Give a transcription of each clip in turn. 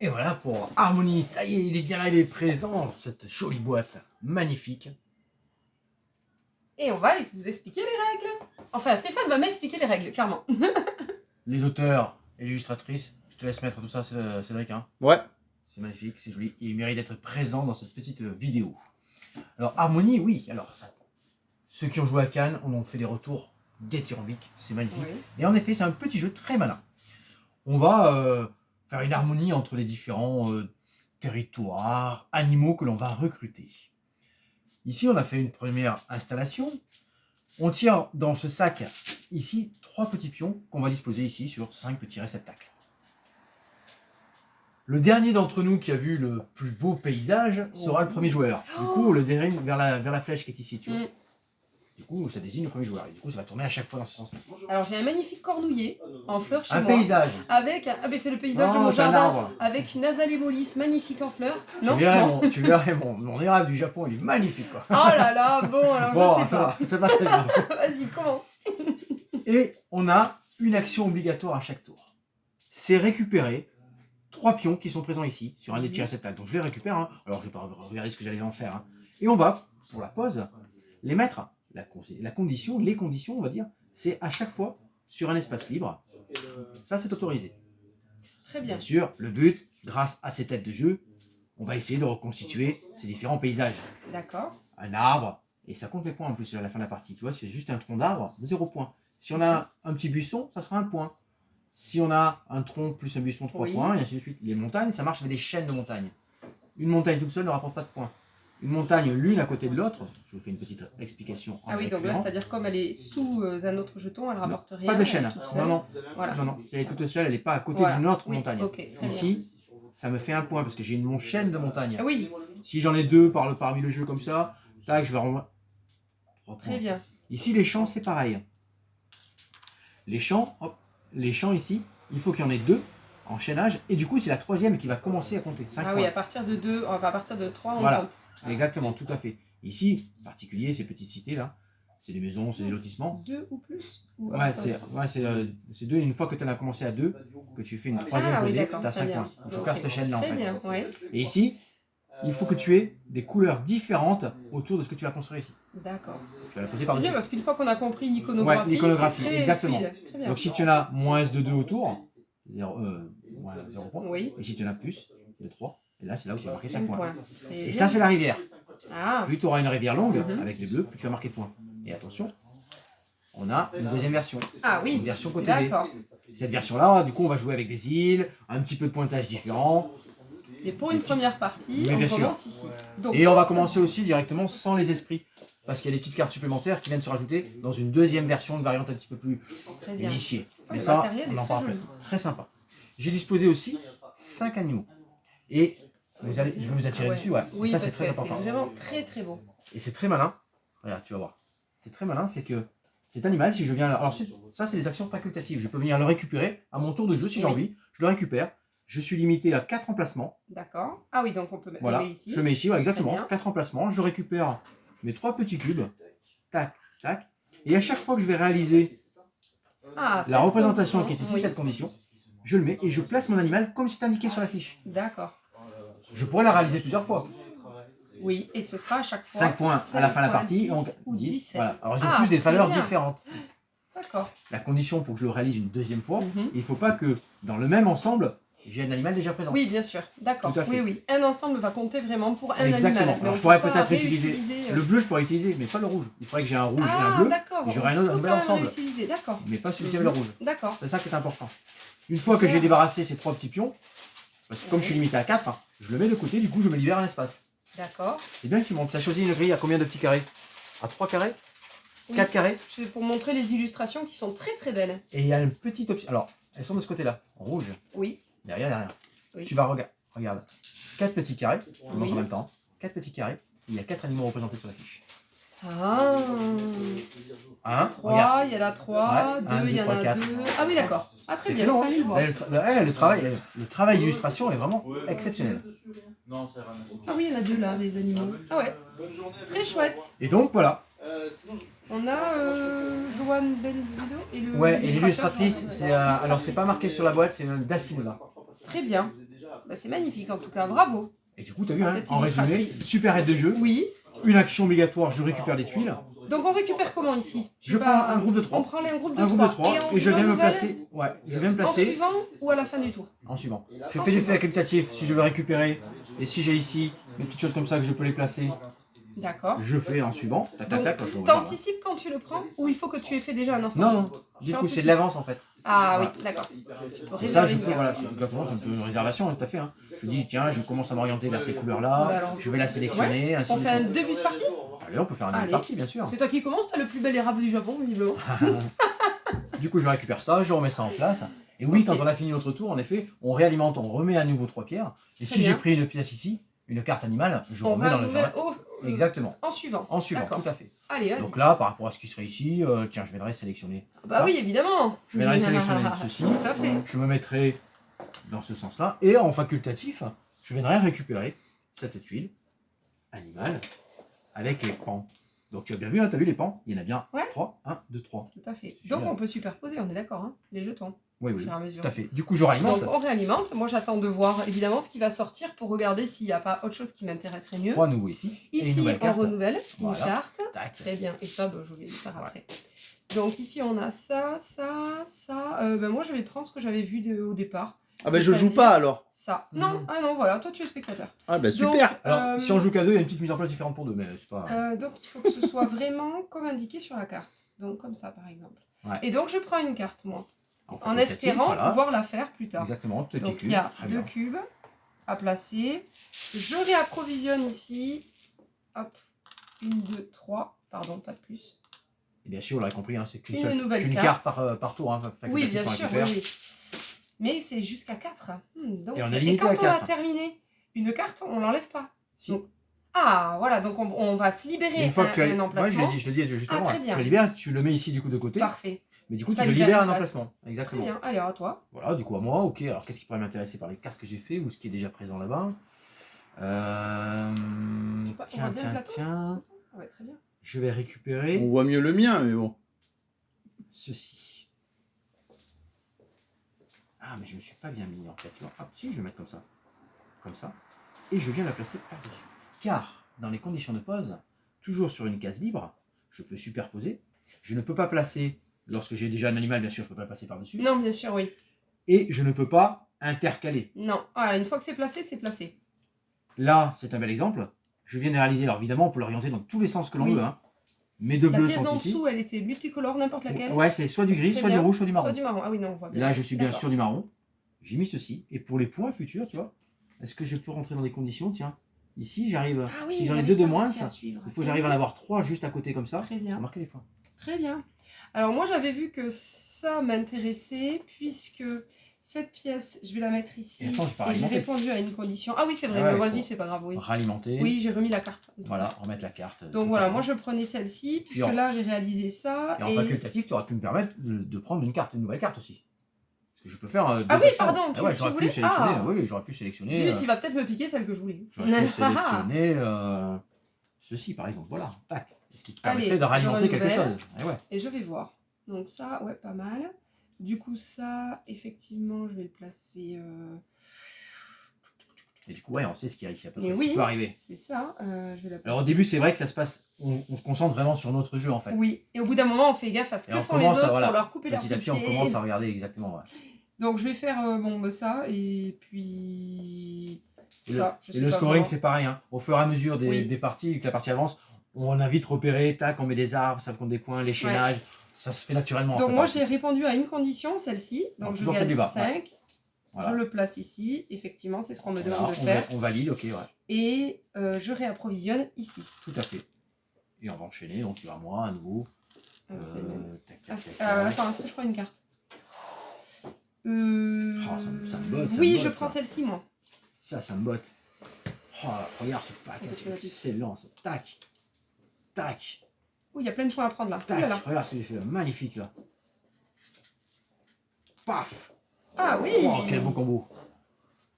Et voilà pour Harmonie, ça y est, il est bien là, il est présent, cette jolie boîte magnifique. Et on va vous expliquer les règles. Enfin, Stéphane va m'expliquer les règles, clairement. Les auteurs et l'illustratrice, je te laisse mettre tout ça, Cédric. Hein. Ouais. C'est magnifique, c'est joli, il mérite d'être présent dans cette petite vidéo. Alors Harmonie, oui, alors ça, ceux qui ont joué à Cannes, on en fait des retours dithyrambiques, c'est magnifique. Oui. Et en effet, c'est un petit jeu très malin. On va faire une harmonie entre les différents territoires, animaux que l'on va recruter. Ici, on a fait une première installation. On tire dans ce sac, ici, 3 petits pions qu'on va disposer ici sur 5 petits réceptacles. Le dernier d'entre nous qui a vu le plus beau paysage sera le premier joueur. Du coup, le dérive vers la flèche qui est ici, tu vois. Du coup, ça désigne le premier joueur. Et du coup, ça va tourner à chaque fois dans ce sens-là. Alors, j'ai un magnifique cornouiller en fleurs chez Un moi. paysage. Avec ah ben c'est le paysage Non, de mon c'est un jardin. arbre. Avec une azalée mollis magnifique en fleurs. Tu verrais mon érable du Japon, il est magnifique, quoi. Oh là là, bon, alors Bon, je sais pas. c'est pas très grave. Vas-y, commence. Et on a une action obligatoire à chaque tour. C'est récupérer 3 pions qui sont présents ici, sur un des petits réceptacles. Donc je les récupère, hein. Alors je vais pas regarder ce que j'allais en faire. Hein. Et on va, pour la pause, les mettre, les conditions, on va dire, c'est à chaque fois sur un espace libre. Ça, c'est autorisé. Très bien. Bien sûr, le but, grâce à ces têtes de jeu, on va essayer de reconstituer ces différents paysages. D'accord. Un arbre, et ça compte les points en plus à la fin de la partie. Tu vois, c'est juste un tronc d'arbre, 0 points. Si on a un petit buisson, ça sera 1 point. Si on a un tronc plus un buisson, 3 points, et ainsi de suite. Les montagnes, ça marche avec des chaînes de montagnes. Une montagne toute seule ne rapporte pas de points. Une montagne l'une à côté de l'autre, je vous fais une petite explication. Ah oui, donc là, c'est-à-dire comme elle est sous un autre jeton, elle rapporte rien. Pas de chaîne. Non. Voilà. Non. Si elle est toute seule, elle n'est pas à côté Voilà. d'une autre Oui, montagne. ok, très Ici, ça me fait 1 point parce que j'ai une chaîne de montagne. Ah oui, Si j'en ai 2 parmi le jeu comme ça, tac, je vais renvoyer 3 points. très bien. Ici, les champs, c'est pareil. Les champs, hop, les champs ici, il faut qu'il y en ait 2 en chaînage. Et du coup, c'est la 3e qui va commencer à compter. 5 Ah points. oui, à partir de 2, à partir de 3, on Voilà. compte. Exactement, tout à fait. Ici, en particulier, ces petites cités là, c'est des maisons, c'est des lotissements. 2 ou plus ou Ouais, c'est 2. Une fois que tu en as commencé à 2, que tu fais une 3e posée, tu as 5 points. Il faut faire cette chaîne là en Très fait. bien, ouais. Et ici, il faut que tu aies des couleurs différentes autour de ce que tu vas construire ici. D'accord. Tu vas la poser C'est par-dessus. bien parce qu'une fois qu'on a compris l'iconographie, Ouais, l'iconographie, c'est très exactement. fluide. Très bien. Donc si tu en as moins de 2 autour, 0 points. Oui. Et si tu en as plus de 3, et là c'est là où tu vas marquer 5 5 points. points. Et ça c'est la rivière. Ah, Plus tu auras une rivière longue Mhm. avec les bleus, plus tu vas marquer points. Et attention, on a une deuxième version. ah Une oui. version côté B. D'accord. Cette version-là, du coup, on va jouer avec des îles, un petit peu de pointage différent. Et pour une première partie, Oui, on bien sûr. commence ici. Donc, Et on va commencer aussi directement sans les esprits. Parce qu'il y a des petites cartes supplémentaires qui viennent se rajouter dans une deuxième version, une variante un petit peu plus Très bien. initiée. Ah, Mais le ça, matériel on est en très parle joli. après. Très sympa. J'ai disposé aussi 5 animaux. Et je vais vous attirer Ah ouais. dessus, ouais. Oui, Et ça, parce c'est très que important. c'est vraiment très très beau. Et c'est très malin. Regarde, tu vas voir. C'est très malin, c'est que cet animal, si je viens... Alors ça, c'est des actions facultatives. Je peux venir le récupérer à mon tour de jeu si j'ai Oui. envie. Je le récupère. Je suis limité à 4 emplacements. D'accord. Ah oui, donc on peut Voilà. le mettre ici. Je mets ici, ouais, exactement. bien. 4 emplacements. Je récupère mes 3 petits cubes. Tac, tac. Et à chaque fois que je vais réaliser Ah, la cette représentation qui est condition, ici, oui. cette condition, je le mets et je place mon animal comme c'est indiqué sur la fiche. D'accord. Je pourrais la réaliser plusieurs fois. Oui, et ce sera à chaque fois 5 points à la fin de la 5 partie. 10 ou 10, 17. voilà. Alors j'ai Ah, tous des très valeurs bien. différentes. D'accord. La condition pour que je le réalise une deuxième fois, Mhm. il ne faut pas que dans le même ensemble, j'ai un animal déjà présent. Oui, bien sûr. D'accord. Tout à fait. Oui, oui. Un ensemble va compter vraiment pour un Exactement. animal. Mais Alors on je pourrais peut pas peut-être utiliser réutiliser, le bleu, je pourrais l'utiliser, mais pas le rouge. Il faudrait que j'ai un rouge et un Ah, bleu, d'accord. et j'aurai un On autre peut nouvel quand même ensemble. réutiliser, d'accord. mais pas celui-ci avec le rouge. D'accord. C'est ça qui est important. Une fois que j'ai débarrassé ces 3 petits pions, parce que comme je suis limité à 4, je le mets de côté, du coup je me libère un espace. D'accord. C'est bien que tu montes. Tu as choisi une grille à combien de petits carrés? À 3 carrés? Oui. 4 carrés? C'est pour montrer les illustrations qui sont très très belles. Et il y a une petite option. Alors, elles sont de ce côté-là, rouge, Oui. derrière. Oui. Tu vas regarde. 4 petits carrés, on mange Oui. en même temps. 4 petits carrés, il y a 4 animaux représentés sur la fiche. Ah. 1, 3, il y en a 3, Ouais, 2, un, il y deux, en trois, a quatre. 2. Ah oui, d'accord. Ah, c'est très bien, il excellent. fallait le voir. Le travail d'illustration est vraiment exceptionnel. Non, c'est rien. Ah oui, il y en a 2 là, des animaux. Ah ouais, très chouette. Et donc voilà. On a Joanne Belvido et le. Ouais, et l'illustrateur, l'illustratrice, c'est alors c'est pas marqué sur la boîte, c'est Dacimusa. Très bien. Bah, c'est magnifique en tout cas, bravo. Et du coup, tu as vu, Ah, hein, cette en résumé, illustratrice. super aide de jeu, Oui. une action obligatoire, je récupère les tuiles. Donc on récupère comment ici? Je prends un groupe de 3. On prend un groupe de Un 3. groupe de 3 et je viens me renouvelle placer. Ouais, je viens me en placer suivant ou à la fin du tour? en suivant. Je En fais des suivant. facultatifs si je veux récupérer. Et si j'ai ici des petites choses comme ça que je peux les placer, D'accord. je fais en suivant. Tac, tac, Donc, tac, quand je regarde. t'anticipes quand tu le prends ou il faut que tu aies fait déjà un ensemble? Non, non. Du coup, c'est de l'avance en fait. Ah Voilà. oui, d'accord. C'est ça, je peux, voilà, exactement, c'est un peu une réservation, tout à fait. Hein. Je dis, tiens, je commence à m'orienter vers ces Bah couleurs-là, alors, je vais la sélectionner, ainsi On de fait un suite. début de partie? Allez, on peut faire un début de Allez. partie, bien sûr. C'est toi qui commences, t'as le plus bel érable du Japon, visiblement. Du coup, je récupère ça, je remets ça en place. Et oui, Ok. quand on a fini notre tour, en effet, on réalimente, on remet à nouveau 3 pierres. Et Très si j'ai bien. pris une pièce ici, une carte animale, je On remets va dans le nouvelle jardin. au... Exactement. En suivant. En suivant, D'accord. tout à fait. Allez, vas-y. Donc là, par rapport à ce qui serait ici, tiens, je viendrai sélectionner. Bah ça. oui, évidemment. Je viendrai sélectionner ceci. Tout à fait. Je me mettrai dans ce sens-là. Et en facultatif, je viendrai récupérer cette tuile animale avec les pans. Donc tu as bien vu, hein, tu as vu les pans? Il y en a bien Ouais. 3. 1, 2, 3. Tout à fait. C'est Donc génial. on peut superposer, on est d'accord, hein, les jetons, Oui, au oui, fur et à mesure. tout à fait. Du coup, je réalimente. Donc on réalimente. Moi j'attends de voir évidemment ce qui va sortir pour regarder s'il n'y a pas autre chose qui m'intéresserait mieux. 3 nouveaux ici. Et une Ici nouvelle on carte. renouvelle Voilà. une carte. Tac. Très bien. Et ça, bah, je vais le faire Ouais. après. Donc ici on a ça, ça, ça. Ben, moi je vais prendre ce que j'avais vu au départ. Ah ben je joue C'est-à-dire pas alors. Ça. Mhm. Non, ah non, voilà, toi tu es spectateur. Ah ben Donc, super. Alors, si on joue qu'à 2, il y a une petite mise en place différente pour 2, mais c'est pas. Donc il faut que ce soit vraiment comme indiqué sur la carte. Donc comme ça par exemple. Ouais. Et donc je prends une carte moi, en facultatif, espérant voilà. pouvoir la faire plus tard. Exactement, petit Donc cube. il y a Très 2 bien. cubes à placer. Je réapprovisionne ici. Hop, 1, 2, 3. Pardon, pas de plus. Et bien sûr, on l'a compris, hein, c'est qu'une Une seule nouvelle qu'une carte. carte par tour. Hein, Oui, facultatif, bien on sûr, récupère. oui, oui. Mais c'est jusqu'à 4. Donc, Et on a et limité quand à on a 4. terminé une carte, on l'enlève pas. Si. Donc, ah, voilà, donc on va se libérer Une fois que tu as. un Ouais, emplacement. je le dis justement. Ah, très hein. bien. Tu le libères, tu le mets ici du coup de côté. Parfait. Mais du coup, Ça tu te libère libères une un place. emplacement. Très Exactement. bien. Allez, à toi. Voilà, du coup, à moi, ok. Alors, qu'est-ce qui pourrait m'intéresser par les cartes que j'ai fait ou ce qui est déjà présent là-bas On voit bien le plateau tiens. Ah ouais, très bien. Je vais récupérer On voit mieux le mien, mais bon. ceci. Ah, mais je me suis pas bien mis en fait. Tu vois. Hop, si, je vais mettre comme ça. Comme ça. Et je viens la placer par-dessus. Car, dans les conditions de pose, toujours sur une case libre, je peux superposer. Je ne peux pas placer, lorsque j'ai déjà un animal, bien sûr, je ne peux pas le placer par-dessus. Non, bien sûr, oui. Et je ne peux pas intercaler. Non. Ah, une fois que c'est placé, c'est placé. Là, c'est un bel exemple. Je viens de réaliser, alors évidemment, on peut l'orienter dans tous les sens que l'on Oui. veut. Hein. Mes deux La bleus pièce sont d'en ici. dessous, elle était multicolore, n'importe laquelle. Ouais, c'est soit du gris, Très soit du bien. rouge, soit du marron. Soit du marron. Ah oui, non, on voit bien. Là, je suis bien D'accord. sûr du marron. J'ai mis ceci. Et pour les points futurs, tu vois, est-ce que je peux rentrer dans des conditions? Tiens, ici, j'arrive. Ah oui, si il j'en y ai avait deux de ça moins, aussi à ça, suivre. il faut que j'arrive à en avoir 3 juste à côté comme ça. Très Pour bien. marquer les points. Très bien. Alors moi j'avais vu que ça m'intéressait puisque cette pièce, je vais la mettre ici. Et attends, j'ai pas j'ai alimenté. répondu à une condition. Ah oui, c'est vrai, Ouais, mais il vas-y, faut c'est pas grave, oui. Ralimenter. Oui, j'ai remis la carte. Voilà, remettre la carte. Donc voilà, moi je prenais celle-ci, puisque en- là j'ai réalisé ça. Et en facultatif, tu aurais pu me permettre de prendre une carte, une nouvelle carte aussi. Parce que je peux faire deux Ah oui, actions. pardon, Ah tu- ouais, tu j'aurais pu voulais sélectionner. Ah. Oui, j'aurais pu sélectionner. Zut, il va peut-être me piquer celle que je voulais. J'aurais pu sélectionner ceci par exemple. Voilà, tac. Ce qui te permettrait Allez, de ralimenter je quelque renouvelle. chose. Et ouais. Et je vais voir. Donc ça, ouais, pas mal. Du coup, ça, effectivement, je vais le placer... Et du coup, ouais, on sait ce qui ici à peu Mais près, ce oui. qui peut arriver. C'est ça, je vais la placer. Alors au début, c'est vrai que ça se passe, on se concentre vraiment sur notre jeu en fait. Oui, et au bout d'un moment, on fait gaffe à ce Et que on font les commence à- autres voilà, pour leur couper leur Petit à petit, on commence à regarder exactement. Ouais. Donc je vais faire bon, bah, ça, et puis... Et ça, je le, sais et le pas scoring, vraiment. c'est pareil. Hein. Au fur et à mesure Oui. des parties, que la partie avance, on a vite repéré, tac, on met des arbres, ça compte des points, l'échénage. Ça se fait naturellement. Donc en fait, moi, hein. j'ai répondu à une condition, celle-ci. Donc Donc, je toujours celle gagne du bas, 5. Voilà. Je le place ici. Effectivement, c'est ce qu'on me Voilà, demande de faire. on valide, ok, ouais. Et je réapprovisionne ici. Tout à fait. Et on va enchaîner, donc tu vas à moi à nouveau. C'est le même. Tac, Ah, tac, tac, tac. attends, est-ce que je prends une carte ça me botte, Oui, ça me je botte, prends ça. celle-ci, moi. Ça me botte. Oh, regarde ce pack, Ouais, tu l'as dit. excellent. Ça. Tac, tac, Oui, il y a plein de points à prendre là. tac. Ouh là là. Regarde ce que j'ai fait, magnifique là. Paf. Ah oui. Oh, quel beau combo.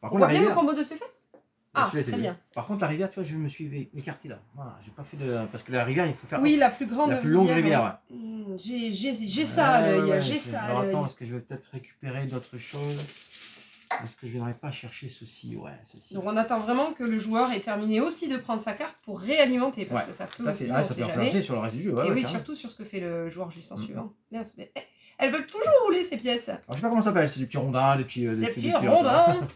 Par On contre, voit la bien le rivière. combo de ces faits. Ah, celui-là, c'est très le- bien. Par contre, la rivière, tu vois, je me suis écarté là. Voilà, j'ai pas fait de. Parce que la rivière, il faut faire. Oui, la plus grande la plus longue rivière. Ouais. J'ai ça à l'œil, j'ai c'est- ça à Alors l'œil. attends, est-ce que je vais peut-être récupérer d'autres choses? Est-ce que je viendrai pas chercher ceci? Ouais, ceci. Donc on attend vraiment que le joueur ait terminé aussi de prendre sa carte pour réalimenter, parce Ouais, que ça peut tout à fait. aussi, Ah, on ça sait peut jamais. influencer sur le reste du jeu. Ouais, Et ouais, oui, carrément. surtout sur ce que fait le joueur juste en Mhm. suivant. Mince, mais elles veulent toujours rouler ces pièces. Alors, je sais pas comment ça s'appelle, c'est des petits rondins, des petits. Les petits rondins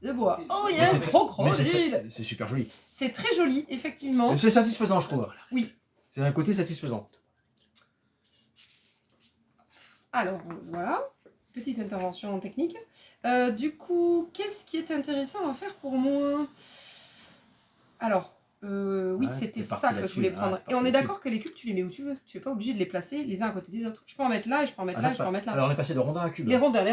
de bois. Oh, il y a un crocodile. C'est super joli. C'est très joli, effectivement. Et c'est satisfaisant, je trouve. Oui. C'est un côté satisfaisant. Alors, voilà. Petite intervention technique. Du coup, qu'est-ce qui est intéressant à faire pour moi? Alors, oui, Ouais, c'était t'es parti ça que je là-dessus, voulais ouais, prendre. t'es Et on parti est là-dessus. d'accord que les cubes, tu les mets où tu veux. Tu n'es pas obligé de les placer les uns à côté des autres. Je peux en mettre là, et je peux en mettre là, et je peux en mettre là. Alors, on est passé de rondin à cube. Les rondins.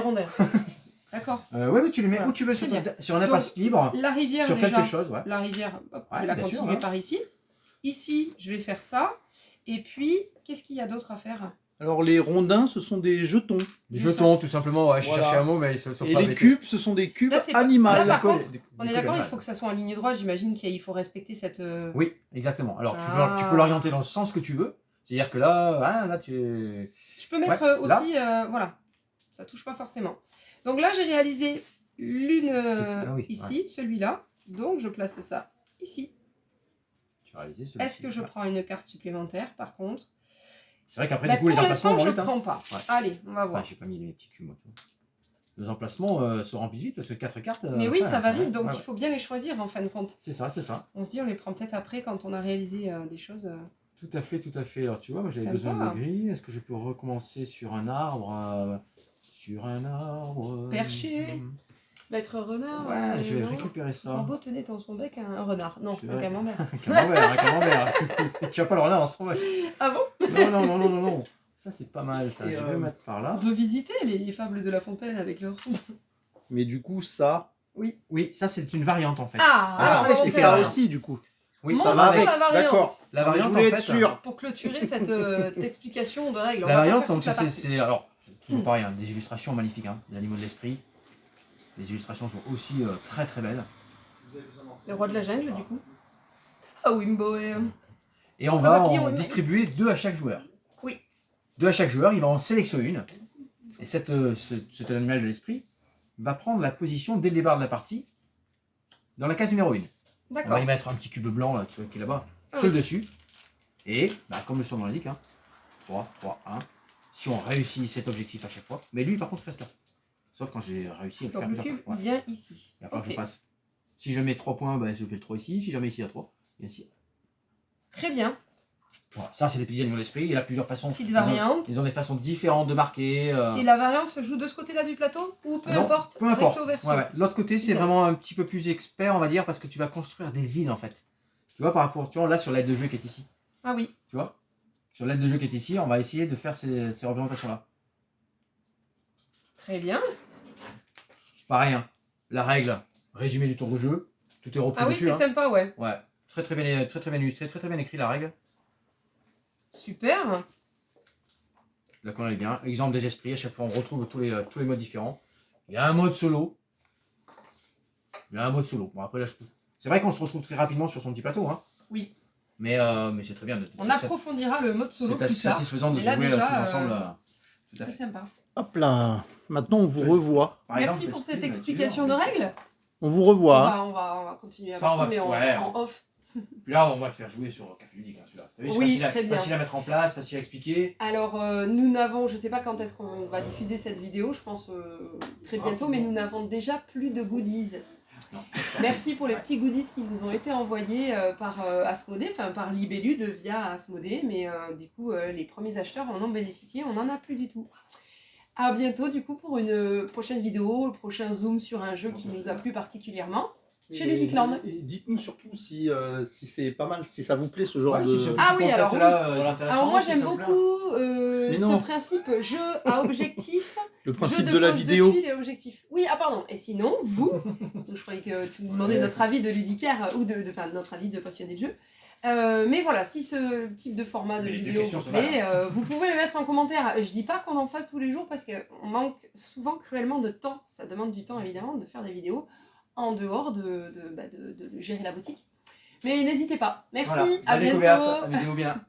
D'accord. Ouais, mais tu les mets Voilà. où tu veux, Très bien. sur un impasse libre, La rivière, sur déjà. quelque chose, ouais. La rivière, hop, Ouais, je vais la bien sûr, continuer hein. par ici. Ici, je vais faire ça. Et puis, qu'est-ce qu'il y a d'autre à faire? Alors les rondins, ce sont des jetons. Des jetons, Face. tout simplement. Ouais, je Voilà. cherchais un mot, mais ils se sont Et pas les bêtés. cubes, ce sont des cubes Là, c'est pas- animaux. là, par D'accord, contre, des On est cubes d'accord, il animales. faut que ça soit en ligne droite. J'imagine qu'il faut respecter cette... Oui, exactement. Alors, Ah. tu peux l'orienter dans le sens que tu veux. C'est-à-dire que là, là, tu. Je peux mettre Ouais, là. aussi... voilà. Ça touche pas forcément. Donc là, j'ai réalisé l'une Ah oui, ici, celui-là. Donc, je place ça ici. Tu as réalisé celui-ci. Est-ce que je Ouais. prends une carte supplémentaire, par contre? C'est vrai qu'après, Bah, du coup, les pour emplacements l'instant, vont je vite. Hein. prends pas. Ouais. Allez, on va voir. Enfin, j'ai pas mis les petits cubes, moi. Tu vois. Les emplacements se remplissent vite parce que 4 cartes. Mais oui, ouais, ça va ouais, vite, donc ouais, il faut bien les choisir en fin de compte. C'est ça, c'est ça. On se dit, on les prend peut-être après quand on a réalisé des choses. Tout à fait, tout à fait. Alors, tu vois, moi, j'avais Sympa. besoin de gris. Est-ce que je peux recommencer sur un arbre Sur un arbre. Perché. Maître renard. Ouais, je vais non. récupérer ça. Corbeau tenait dans son bec un renard. Non, C'est un vrai. camembert. Un camembert, un camembert. Tu vas pas le renard dans son mec. Ah bon? Non, non, non, non, non, non. Ça, c'est pas mal, ça. Et, Je vais le mettre par là. Revisiter les fables de La Fontaine avec leur... Mais du coup, ça, Oui, ça, c'est une variante, en fait. Ah, Alors, alors, expliquez et expliquer ça la aussi, du coup. Oui, montre ça va va avec. la variante. D'accord. La Je variante, voulais en être fait, sûr. Pour clôturer cette explication de règles. On La va pas variante, faire donc, toute la partie. c'est alors, c'est toujours pareil, hein, des illustrations magnifiques, hein, des animaux de l'esprit. Les illustrations sont aussi très très belles. Le roi de la jungle, du coup. Ah, Wimbo et... Et on Le va papillon, en oui. distribuer 2 à chaque joueur. Oui. 2 à chaque joueur, il va en sélectionner une. Et cet animal de l'esprit va prendre la position dès le départ de la partie dans la case numéro 1. On D'accord. va y mettre un petit cube blanc là, tu vois, qui est là-bas, Ah sur le oui. dessus. Et, bah, comme le son l'indique, hein, 3, 3, 1. Si on réussit cet objectif à chaque fois. Mais lui, par contre, reste là. Sauf quand j'ai réussi à le faire Donc le plusieurs cube fois. Ouais. vient ici. Il va falloir que je Ok. fasse. Si je mets 3 points, bah, je fais le 3 ici. Si jamais ici, il y a 3. Et ainsi. Très bien. Voilà. Ça, c'est des petits animaux d'esprit. Il y a plusieurs façons. Petite Ils ont- variante. Ils ont des façons différentes de marquer. Et la variante se joue de ce côté-là du plateau ou peu Non, importe, peu importe. recto verso. Ouais, ouais. L'autre côté, c'est Non. vraiment un petit peu plus expert, on va dire, parce que tu vas construire des îles en fait. Tu vois, par rapport, tu vois, là sur l'aide de jeu qui est ici. Ah oui. Tu vois, sur l'aide de jeu qui est ici, on va essayer de faire ces représentations-là. Très bien. Pareil, hein. La règle, résumé du tour de jeu, tout est repris Ah oui, dessus. c'est Hein. sympa, ouais. Ouais, très très bien illustré, très très bien écrit la règle. Super. Là qu'on est bien. Exemple des esprits, à chaque fois on retrouve tous les modes différents. Il y a un mode solo. Bon après là je peux. C'est vrai qu'on se retrouve très rapidement sur son petit plateau, hein. Oui. Mais c'est très bien. On approfondira le mode solo C'est plus tard. satisfaisant de Mais là, jouer déjà, tous ensemble. Tout à Très fait. sympa. Hop là. Maintenant, on vous revoit. Par Merci exemple, pour l'esprit, cette bah, explication tu de vois, règles. On vous revoit. On va continuer la Ça, on partie, va- mais ouais. en off. Puis là, on va le faire jouer sur Café Ludique, hein, celui-là. T'as vu, c'est Oui, facile, très bien. facile à mettre en place, facile à expliquer. Alors, nous n'avons, je ne sais pas quand est-ce qu'on va diffuser cette vidéo, je pense très bientôt, mais nous n'avons déjà plus de goodies. Non. Merci pour les petits goodies qui nous ont été envoyés par Asmodée, enfin par Libellude via Asmodée, mais du coup, les premiers acheteurs en ont bénéficié, on n'en a plus du tout. À bientôt du coup pour une prochaine vidéo, le prochain zoom sur un jeu qui nous a plu particulièrement. Chez Ludicland. Et dites-nous surtout si c'est pas mal, si ça vous plaît ce genre Ouais, de. si ce petit Ah oui, alors concept-là, oui. intéressant, Alors moi si j'aime ça vous plaît. beaucoup Mais ce non. principe jeu à objectif. Le Jeu principe de de la pose vidéo. de tuiles et objectif. Oui, ah pardon. Et sinon, vous, je croyais que tu nous demandais notre avis de ludicaire ou enfin, notre avis de passionné de jeu. Mais voilà, si ce type de format de Mais les deux vidéo questions vous sont plaît, valables. vous pouvez le mettre en commentaire. Je dis pas qu'on en fasse tous les jours parce qu'on manque souvent cruellement de temps. Ça demande du temps évidemment de faire des vidéos en dehors de gérer la boutique. Mais n'hésitez pas. Merci, Voilà, à bonne découverte, bientôt. amusez-vous bien.